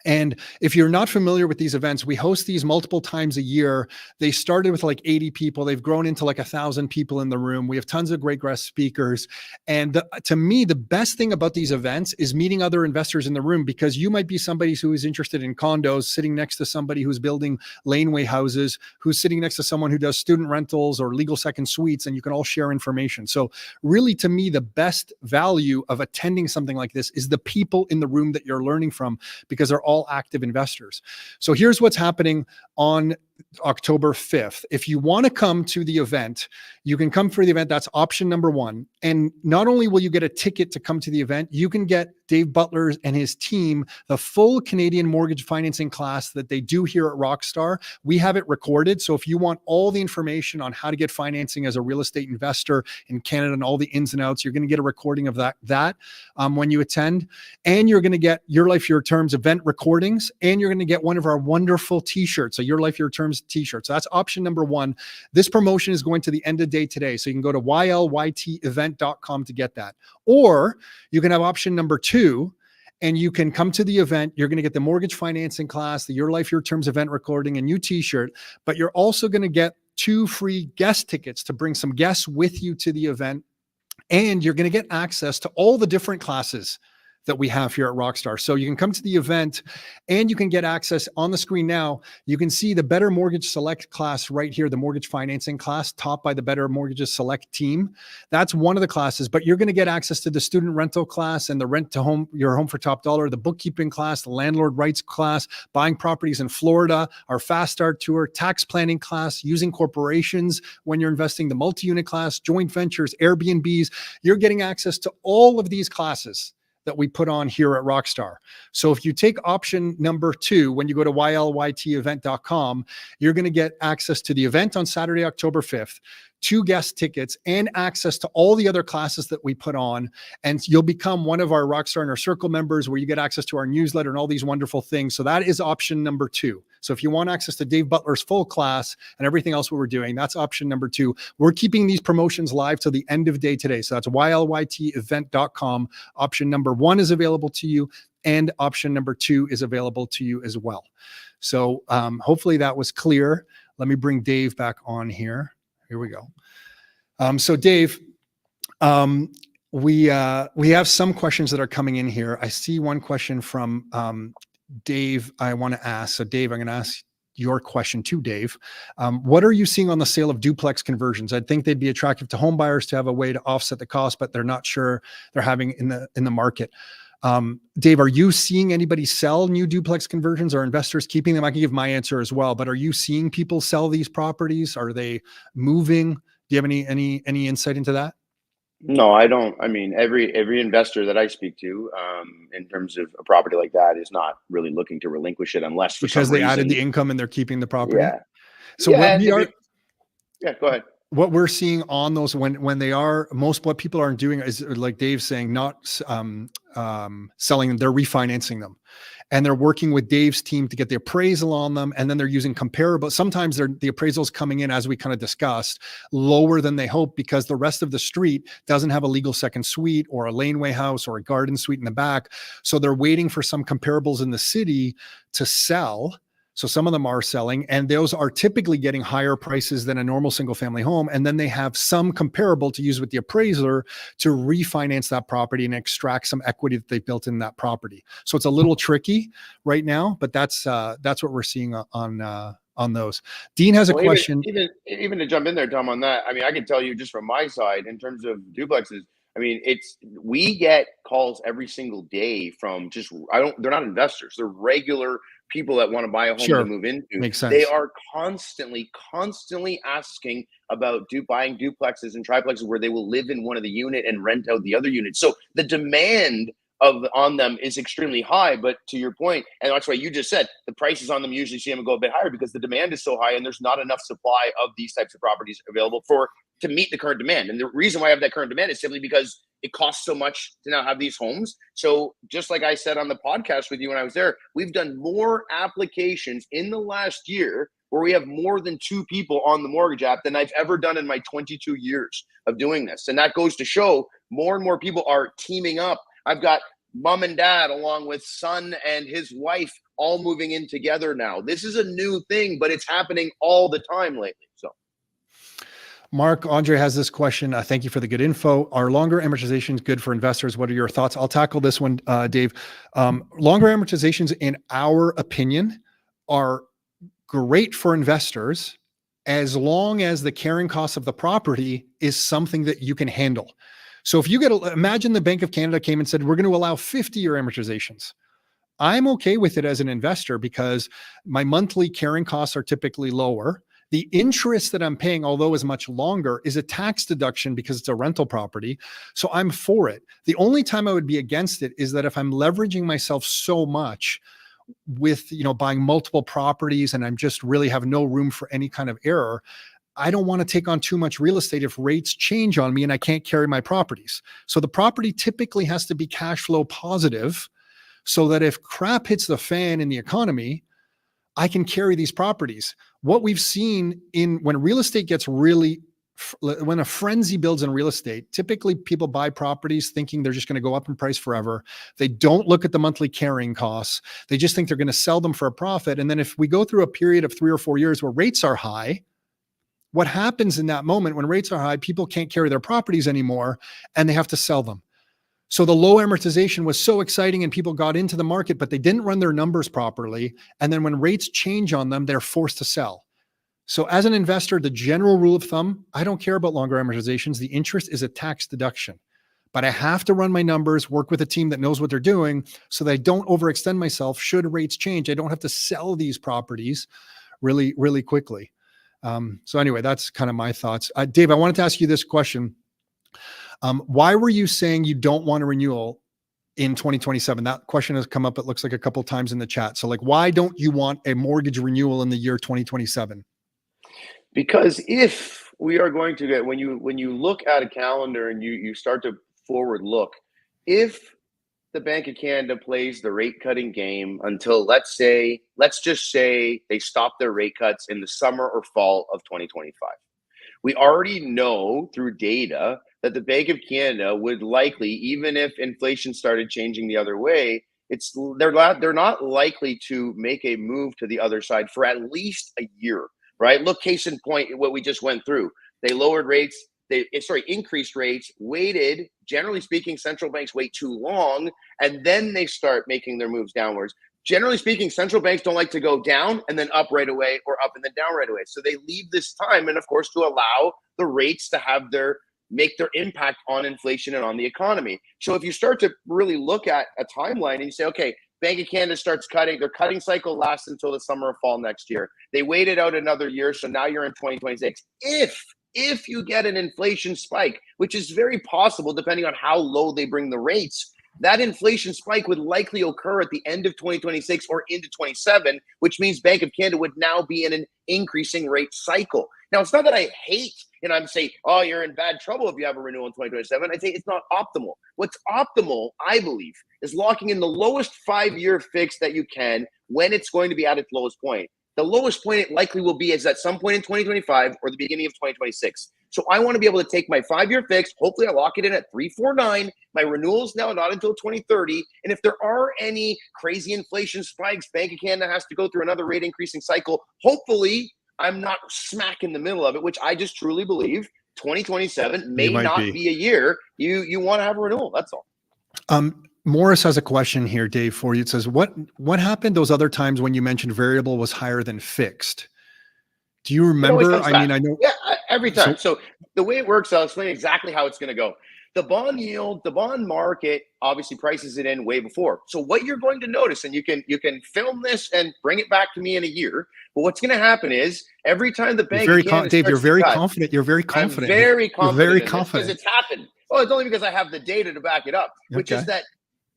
And if you're not familiar with these events, we host these multiple times a year. They started with like 80 people. They've grown into like 1,000 people in the room. We have tons of great guest speakers. And to me, the best thing about these events is meeting other investors in the room, because you might be somebody who is interested in condos, sitting next to somebody who's building laneway houses, who's sitting next to someone who does student rentals or legal second suites, and you can all share information. So really, to me, the best value of attending something like this is the people in the room that you're learning from, because they're all active investors. So here's what's happening on October 5th. If you want to come to the event, you can come for the event. That's option number 1. And not only will you get a ticket to come to the event, you can get Dave Butler and his team the full Canadian mortgage financing class that they do here at Rockstar. We have it recorded. So if you want all the information on how to get financing as a real estate investor in Canada and all the ins and outs, you're going to get a recording of that when you attend. And you're going to get Your Life, Your Terms event recordings. And you're going to get one of our wonderful t-shirts, a Your Life, Your Terms t-shirt. So that's option number 1. This promotion is going to the end of day today. So you can go to ylytevent.com to get that. Or you can have option number 2, and you can come to the event. You're going to get the mortgage financing class, the Your Life, Your Terms event recording, a new t-shirt, but you're also going to get 2 free guest tickets to bring some guests with you to the event. And you're going to get access to all the different classes that we have here at Rockstar. So you can come to the event and you can get access on the screen now. You can see the Better Mortgage Select class right here, the mortgage financing class taught by the Better Mortgages Select team. That's one of the classes, but you're going to get access to the student rental class and the rent to home, your home for top dollar, the bookkeeping class, the landlord rights class, buying properties in Florida, our Fast Start tour, tax planning class, using corporations when you're investing, the multi-unit class, joint ventures, Airbnbs. You're getting access to all of these classes that we put on here at Rockstar. So if you take option number 2, when you go to ylytevent.com, you're going to get access to the event on Saturday, October 5th, 2 guest tickets, and access to all the other classes that we put on. And you'll become one of our Rockstar Inner Circle members, where you get access to our newsletter and all these wonderful things. So that is option number 2. So if you want access to Dave Butler's full class and everything else we're doing, that's option number 2. We're keeping these promotions live till the end of day today. So that's ylytevent.com. Option number 1 is available to you, and option number 2 is available to you as well. So hopefully that was clear. Let me bring Dave back on here. Here we go. So Dave, we have some questions that are coming in here. I see one question from Dave I want to ask. So Dave, I'm going to ask your question to Dave. What are you seeing on the sale of duplex conversions? I think they'd be attractive to home buyers to have a way to offset the cost, but they're not sure they're having in the market. Dave, are you seeing anybody sell new duplex conversions? Or investors keeping them? I can give my answer as well, but are you seeing people sell these properties? Are they moving? Do you have any insight into that? No, I don't. I mean, every investor that I speak to, in terms of a property like that, is not really looking to relinquish it unless for because some they reason, added the income and they're keeping the property. Yeah. So Yeah, what and we are, yeah, go ahead. what we're seeing on those, when they are, what people aren't doing is, like Dave's saying, not selling them, they're refinancing them. And they're working with Dave's team to get the appraisal on them. And then they're using comparable. Sometimes the appraisals coming in, as we kind of discussed, lower than they hope because the rest of the street doesn't have a legal second suite or a laneway house or a garden suite in the back. So they're waiting for some comparables in the city to sell. So some of them are selling, and those are typically getting higher prices than a normal single family home. And then they have some comparable to use with the appraiser to refinance that property and extract some equity that they built in that property. So it's a little tricky right now, but that's what we're seeing on those. Dean has a question. Even to jump in there, Tom, on that. I mean, I can tell you just from my side in terms of duplexes. I mean, we get calls every single day from they're not investors. They're regular people that want to buy a home to move into. Makes sense. They are constantly asking about buying duplexes and triplexes where they will live in one of the unit and rent out the other unit. So the demand on them is extremely high. But to your point, and that's why you just said the prices on them usually see them go a bit higher because the demand is so high and there's not enough supply of these types of properties available to meet the current demand. And the reason why I have that current demand is simply because it costs so much to now have these homes. So just like I said on the podcast with you when I was there, we've done more applications in the last year where we have more than 2 people on the mortgage app than I've ever done in my 22 years of doing this. And that goes to show more and more people are teaming up. I've got mom and dad along with son and his wife all moving in together now. This is a new thing, but it's happening all the time lately. So Mark, Andre has this question. Thank you for the good info. Are longer amortizations good for investors? What are your thoughts? I'll tackle this one, Dave. Longer amortizations, in our opinion, are great for investors as long as the carrying cost of the property is something that you can handle. So if you imagine the Bank of Canada came and said, we're going to allow 50-year amortizations. I'm okay with it as an investor because my monthly carrying costs are typically lower. The interest that I'm paying, although is much longer, is a tax deduction because it's a rental property. So I'm for it. The only time I would be against it is that if I'm leveraging myself so much with, buying multiple properties and I'm just really have no room for any kind of error, I don't want to take on too much real estate if rates change on me and I can't carry my properties. So the property typically has to be cash flow positive so that if crap hits the fan in the economy, I can carry these properties. What we've seen when real estate gets when a frenzy builds in real estate, typically people buy properties thinking they're just going to go up in price forever. They don't look at the monthly carrying costs. They just think they're going to sell them for a profit. And then if we go through a period of 3 or 4 years where rates are high, what happens in that moment when rates are high, people can't carry their properties anymore and they have to sell them. So the low amortization was so exciting and people got into the market, but they didn't run their numbers properly. And then when rates change on them, they're forced to sell. So as an investor, the general rule of thumb, I don't care about longer amortizations. The interest is a tax deduction, but I have to run my numbers, work with a team that knows what they're doing so that I don't overextend myself. Should rates change, I don't have to sell these properties really, really quickly. So anyway, that's kind of my thoughts. Dave, I wanted to ask you this question. Why were you saying you don't want a renewal in 2027? That question has come up, it looks like, a couple of times in the chat. So like, why don't you want a mortgage renewal in the year 2027? Because if we are going to get, when you look at a calendar and you start to forward look, if the Bank of Canada plays the rate cutting game until let's just say they stop their rate cuts in the summer or fall of 2025. We already know through data that the Bank of Canada would likely, even if inflation started changing the other way, they're not likely to make a move to the other side for at least a year, right? Look, case in point, what we just went through. They lowered rates, increased rates, waited. Generally speaking, central banks wait too long, and then they start making their moves downwards. Generally speaking, central banks don't like to go down and then up right away, or up and then down right away. So they leave this time, and of course, to allow the rates to make their impact on inflation and on the economy. So if you start to really look at a timeline and you say, okay, Bank of Canada starts cutting, their cutting cycle lasts until the summer or fall next year. They waited out another year, so now you're in 2026. If you get an inflation spike, which is very possible depending on how low they bring the rates, that inflation spike would likely occur at the end of 2026 or into 27, which means Bank of Canada would now be in an increasing rate cycle. Now, it's not that I hate, I'm saying, oh, you're in bad trouble if you have a renewal in 2027. I say it's not optimal. What's optimal, I believe, is locking in the lowest 5-year fix that you can when it's going to be at its lowest point. The lowest point it likely will be is at some point in 2025 or the beginning of 2026. So I want to be able to take my 5-year fix. Hopefully I lock it in at 3.49. My renewal's now not until 2030. And if there are any crazy inflation spikes, Bank of Canada has to go through another rate increasing cycle. Hopefully I'm not smack in the middle of it, which I just truly believe 2027 may not be a year you want to have a renewal. That's all. Morris has a question here, Dave, for you. It says, what happened those other times when you mentioned variable was higher than fixed? Do you remember? I mean, I know. Yeah, every time. So the way it works, I'll explain exactly how it's going to go. The bond yield, the bond market obviously prices it in way before. So what you're going to notice, and you can film this and bring it back to me in a year, but what's going to happen is every time the Bank of Canada Dave, you're very confident. You're very confident. I'm very confident. You're very confident. Because it's happened. Well, it's only because I have the data to back it up, which is that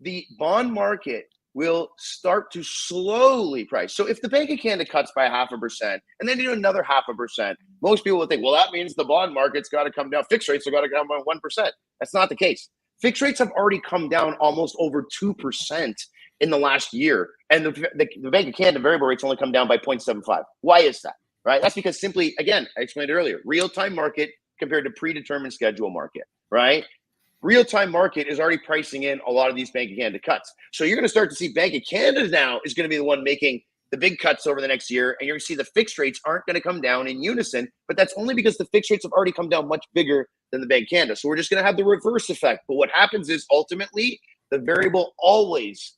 the bond market will start to slowly price. So if the Bank of Canada cuts by 0.5% and then you do another 0.5%, most people will think, well, that means the bond market's got to come down. Fixed rates have got to come down 1%. That's not the case. Fixed rates have already come down almost over 2% in the last year. And the Bank of Canada variable rates only come down by 0.75. Why is that? Right? That's because simply, again, I explained earlier, real-time market compared to predetermined schedule market, right? Real-time market is already pricing in a lot of these Bank of Canada cuts. So you're going to start to see Bank of Canada now is going to be the one making the big cuts over the next year. And you're going to see the fixed rates aren't going to come down in unison. But that's only because the fixed rates have already come down much bigger than the Bank of Canada. So we're just going to have the reverse effect. But what happens is ultimately the variable always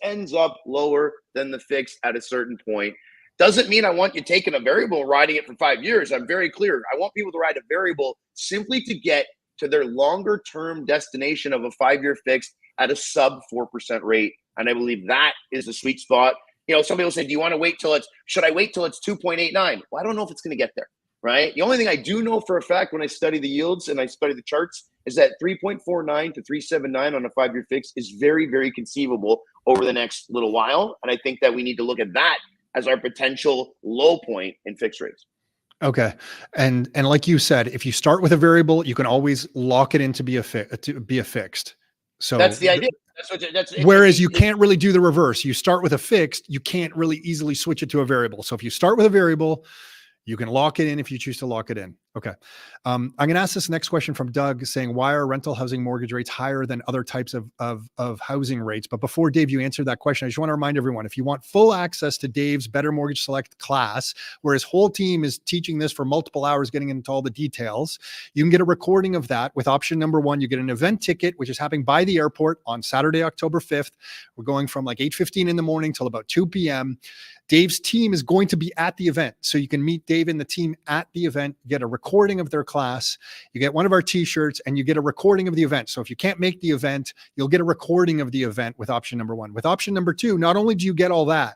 ends up lower than the fixed at a certain point. Doesn't mean I want you taking a variable and riding it for 5 years. I'm very clear. I want people to ride a variable simply to get to their longer term destination of a 5-year fix at a sub 4% rate. And I believe that is the sweet spot. Some people say, should I wait till it's 2.89? Well, I don't know if it's going to get there, right? The only thing I do know for a fact when I study the yields and I study the charts is that 3.49 to 3.79 on a 5-year fix is very, very conceivable over the next little while. And I think that we need to look at that as our potential low point in fixed rates. Okay. And like you said, if you start with a variable, you can always lock it in to be a fixed. So that's the idea. Whereas you can't really do the reverse. You start with a fixed, you can't really easily switch it to a variable. So if you start with a variable, you can lock it in if you choose to lock it in. Okay. I'm going to ask this next question from Doug saying, why are rental housing mortgage rates higher than other types of housing rates? But before Dave, you answer that question, I just want to remind everyone, if you want full access to Dave's Better Mortgage Select class, where his whole team is teaching this for multiple hours, getting into all the details, you can get a recording of that with option number 1. You get an event ticket, which is happening by the airport on Saturday, October 5th. We're going from like 8:15 in the morning till about 2 p.m. Dave's team is going to be at the event. So you can meet Dave and the team at the event, get a recording of their class, you get one of our t-shirts, and you get a recording of the event. So if you can't make the event, you'll get a recording of the event with option number 1. With option number 2, not only do you get all that,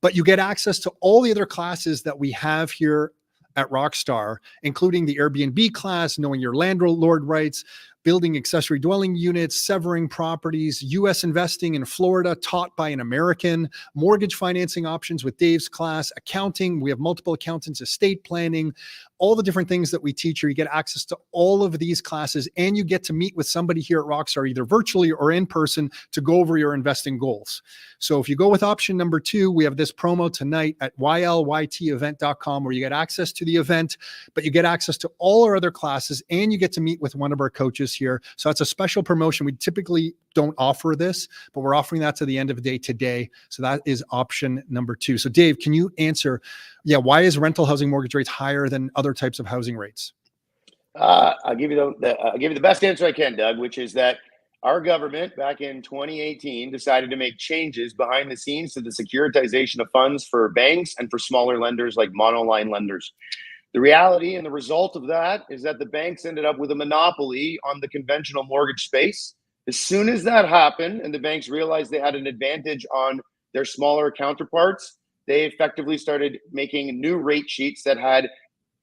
but you get access to all the other classes that we have here at Rockstar, including the Airbnb class, knowing your landlord rights, building accessory dwelling units, severing properties, U.S. investing in Florida taught by an American, mortgage financing options with Dave's class, accounting. We have multiple accountants, estate planning, all the different things that we teach you. You get access to all of these classes, and you get to meet with somebody here at Rockstar, either virtually or in person, to go over your investing goals. So if you go with option number 2, we have this promo tonight at ylytevent.com where you get access to the event, but you get access to all our other classes, and you get to meet with one of our coaches here. So that's a special promotion. We typically don't offer this, but we're offering that to the end of the day today. So that is option number 2. So Dave, can you answer, why is rental housing mortgage rates higher than other types of housing rates? I'll give you the best answer I can, Doug, which is that our government back in 2018 decided to make changes behind the scenes to the securitization of funds for banks and for smaller lenders like monoline lenders. The reality and the result of that is that the banks ended up with a monopoly on the conventional mortgage space. As soon as that happened and the banks realized they had an advantage on their smaller counterparts, they effectively started making new rate sheets that had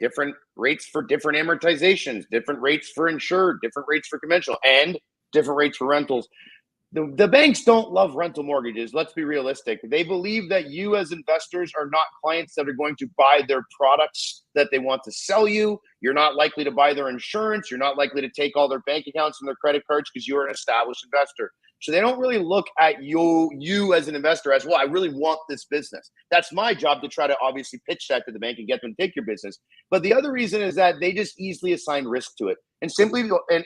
different rates for different amortizations, different rates for insured, different rates for conventional, and different rates for rentals. The banks don't love rental mortgages. Let's be realistic. They believe that you as investors are not clients that are going to buy their products that they want to sell you. You're not likely to buy their insurance. You're not likely to take all their bank accounts and their credit cards because you're an established investor. So they don't really look at you as an investor as, well, I really want this business. That's my job to try to obviously pitch that to the bank and get them to take your business. But the other reason is that they just easily assign risk to it. And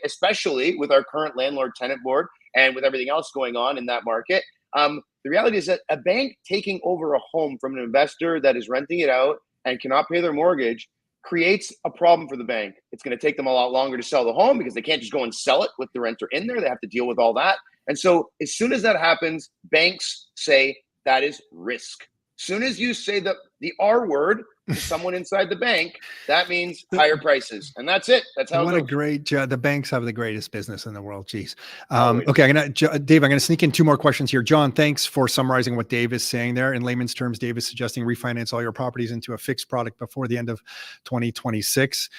especially with our current landlord-tenant board and with everything else going on in that market, the reality is that a bank taking over a home from an investor that is renting it out and cannot pay their mortgage creates a problem for the bank. It's going to take them a lot longer to sell the home because they can't just go and sell it with the renter in there. They have to deal with all that. And so as soon as that happens, banks say that is risk. As soon as you say the R word to someone inside the bank, that means higher prices. And that's it. That's how what it a goes. great job. The banks have the greatest business in the world. Geez. Okay. Dave, I'm going to sneak in 2 more questions here. John, thanks for summarizing what Dave is saying there. In layman's terms, Dave is suggesting refinance all your properties into a fixed product before the end of 2026.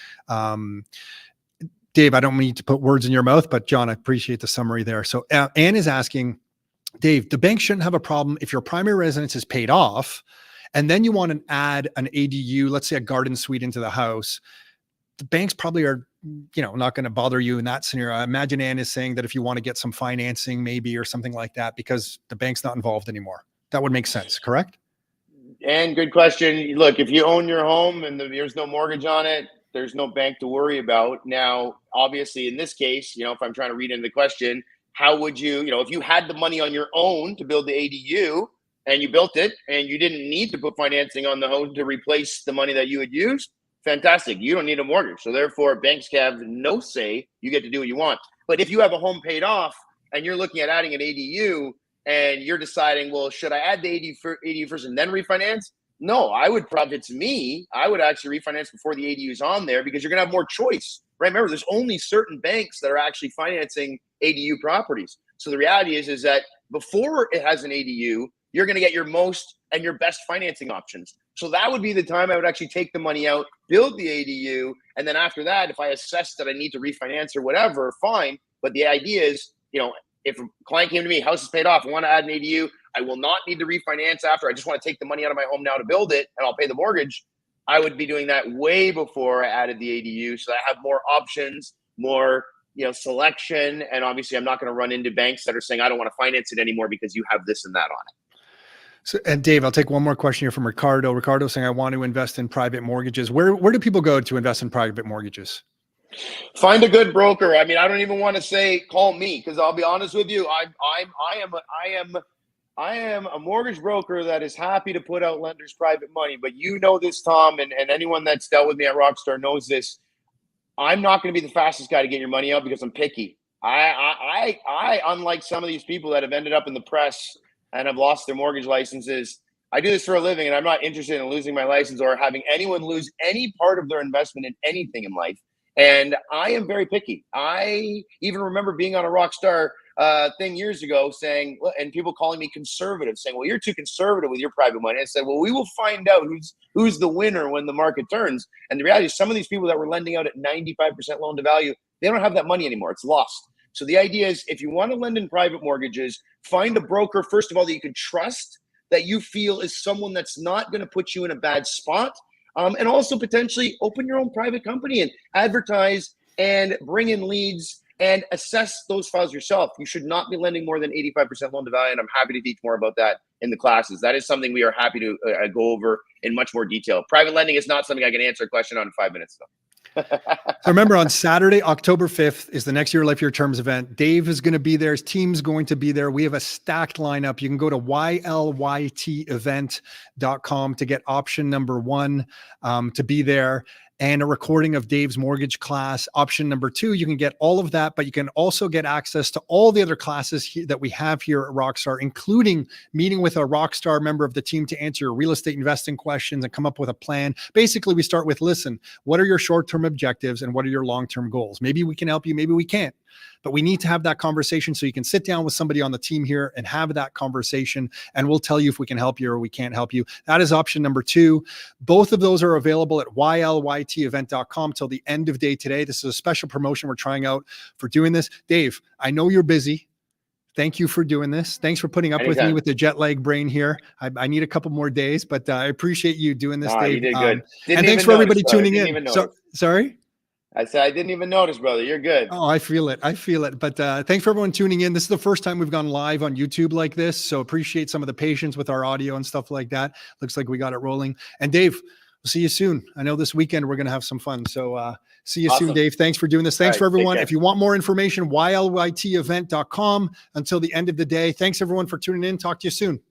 Dave, I don't mean to put words in your mouth, but John, I appreciate the summary there. So Anne is asking, Dave, the bank shouldn't have a problem if your primary residence is paid off and then you want to add an ADU, let's say a garden suite into the house. The banks probably are, not going to bother you in that scenario. I imagine Anne is saying that if you want to get some financing maybe or something like that because the bank's not involved anymore. That would make sense, correct? And good question. Look, if you own your home and there's no mortgage on it, there's no bank to worry about. Now, obviously, in this case, if I'm trying to read into the question, how would you, if you had the money on your own to build the ADU and you built it and you didn't need to put financing on the home to replace the money that you had used, fantastic. You don't need a mortgage. So therefore, banks have no say. You get to do what you want. But if you have a home paid off and you're looking at adding an ADU and you're deciding, well, should I add the ADU first and then refinance? No, I would actually refinance before the ADU is on there because you're going to have more choice, right? Remember, there's only certain banks that are actually financing ADU properties. So the reality is that before it has an ADU, you're going to get your most and your best financing options. So that would be the time I would actually take the money out, build the ADU, and then after that, if I assess that I need to refinance or whatever, fine. But the idea is, if a client came to me, house is paid off, I want to add an ADU, I will not need to refinance after. I just want to take the money out of my home now to build it, and I'll pay the mortgage. I would be doing that way before I added the ADU, so I have more options, more selection, and obviously I'm not going to run into banks that are saying I don't want to finance it anymore because you have this and that on it. So, and Dave, I'll take one more question here from Ricardo. Ricardo saying, I want to invest in private mortgages. Where do people go to invest in private mortgages? Find a good broker. I mean, I don't even want to say call me because I'll be honest with you. I am a mortgage broker that is happy to put out lenders' private money. But this, Tom, and anyone that's dealt with me at Rockstar knows this. I'm not going to be the fastest guy to get your money out because I'm picky. I unlike some of these people that have ended up in the press and have lost their mortgage licenses, I do this for a living, and I'm not interested in losing my license or having anyone lose any part of their investment in anything in life. And I am very picky. I even remember being on a Rockstar thing years ago saying, and people calling me conservative, saying, well, you're too conservative with your private money. I said, well, we will find out who's the winner when the market turns. And the reality is some of these people that were lending out at 95% loan to value, they don't have that money anymore. It's lost. So the idea is, if you want to lend in private mortgages, find a broker, first of all, that you can trust, that you feel is someone that's not going to put you in a bad spot. And also potentially open your own private company and advertise and bring in leads and assess those files yourself. You should not be lending more than 85% loan to value. And I'm happy to teach more about that in the classes. That is something we are happy to go over in much more detail. Private lending is not something I can answer a question on in 5 minutes, though. So remember, on Saturday, October 5th is the Next Year Life Your Terms event. Dave is going to be there. His team's going to be there. We have a stacked lineup. You can go to ylytevent.com to get option number 1 to be there, and a recording of Dave's mortgage class. Option number 2, you can get all of that, but you can also get access to all the other classes that we have here at Rockstar, including meeting with a Rockstar member of the team to answer your real estate investing questions and come up with a plan. Basically, we start with, listen, what are your short-term objectives and what are your long-term goals? Maybe we can help you, maybe we can't. But we need to have that conversation, so you can sit down with somebody on the team here and have that conversation, and we'll tell you if we can help you or we can't help you. That is option number 2. Both of those are available at ylytevent.com till the end of day today. This is a special promotion we're trying out for doing this. Dave, I know you're busy. Thank you for doing this. Thanks for putting up with me with the jet lag brain here. I need a couple more days, but I appreciate you doing this, Dave. You did good. And thanks for everybody tuning in. Sorry? I said, I didn't even notice, brother. You're good. Oh, I feel it. But thanks for everyone tuning in. This is the first time we've gone live on YouTube like this. So appreciate some of the patience with our audio and stuff like that. Looks like we got it rolling. And Dave, we'll see you soon. I know this weekend we're going to have some fun. So see you soon, Dave. Thanks for doing this. Thanks for everyone. If you want more information, ylytevent.com until the end of the day. Thanks everyone for tuning in. Talk to you soon.